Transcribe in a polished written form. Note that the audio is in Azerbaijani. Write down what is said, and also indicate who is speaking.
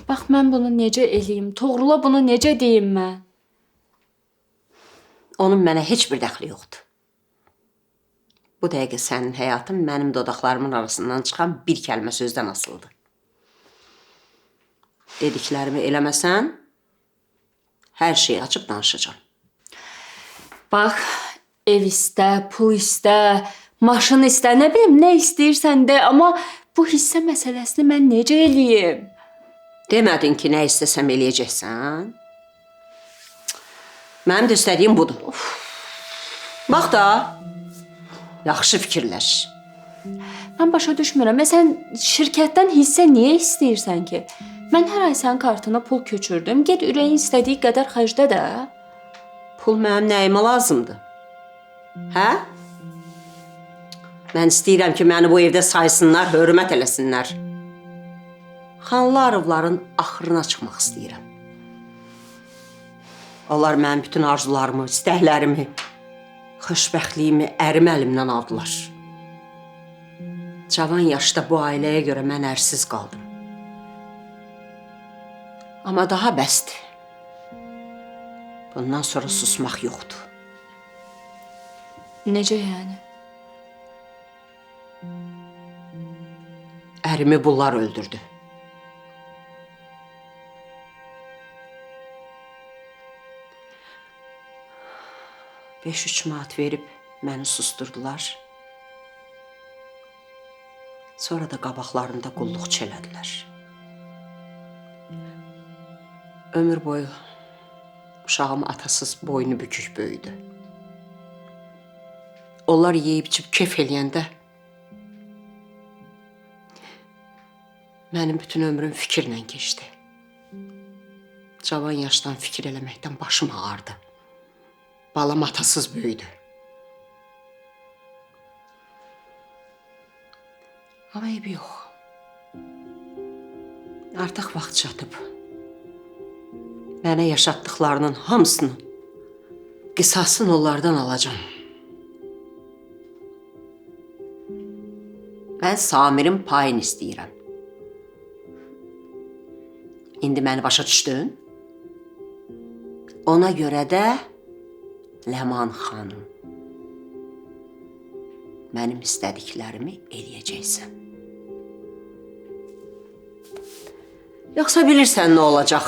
Speaker 1: Bax, mən bunu necə eləyim? Toğrula bunu necə deyim mən?
Speaker 2: Onun mənə heç bir dəxli yoxdur. Bu dəqiqə sənin həyatın mənim dodaqlarımın arasından çıxan bir kəlmə sözdən asılıdır. Dediklərimi eləməsən, hər şeyi açıb danışacağım.
Speaker 1: Bax, ev istə, pul istə, maşın istə, nə bilim, nə istəyirsən de, amma bu hissə məsələsini mən necə eləyim?
Speaker 2: Demədin ki, nə istəsəm eləyəcəksən? Mənim də istədiyim budur. Bax da, yaxşı fikirləş.
Speaker 1: Mən başa düşmürəm. Sən şirkətdən hissə niyə istəyirsən ki? Mən hər ay sənin kartına pul köçürdüm. Get ürəyin istədiyi qədər xərclə də.
Speaker 2: Pul mənim nəyimə lazımdır? Hə? Mən istəyirəm ki, məni bu evdə saysınlar, hörmət eləsinlər. Xanlarovların axırına çıxmaq istəyirəm. Onlar mənim bütün arzularımı, istəklərimi, xoşbəxtliyimi ərim əlimdən aldılar. Cavan yaşda bu ailəyə görə mən ərsiz qaldım. Amma daha bəsdir. Bundan sonra susmaq yoxdur.
Speaker 1: Necə yəni?
Speaker 2: Ərimi bunlar öldürdü. Beş-üç manat verib məni susturdular. Sonra da qabaqlarında qulluq çelədilər. Ömür boyu uşağım atasız boynu bükük böyüdü. Onlar yeyib-içib kef eləyəndə mənim bütün ömrüm fikirlə keçdi. Cavan yaşdan fikir eləməkdən başım ağardı. Balam atasız böyüdü. Amma eybi yox. Artıq vaxt çatıb. Mənə yaşatdıqlarının hamısını, qisasını onlardan alacağım. Mən Samirin payını istəyirəm. İndi məni başa düşdün? Ona görə də Ləman xanım, mənim istədiklərimi eləyəcəksən. Yoxsa bilirsən nə olacaq?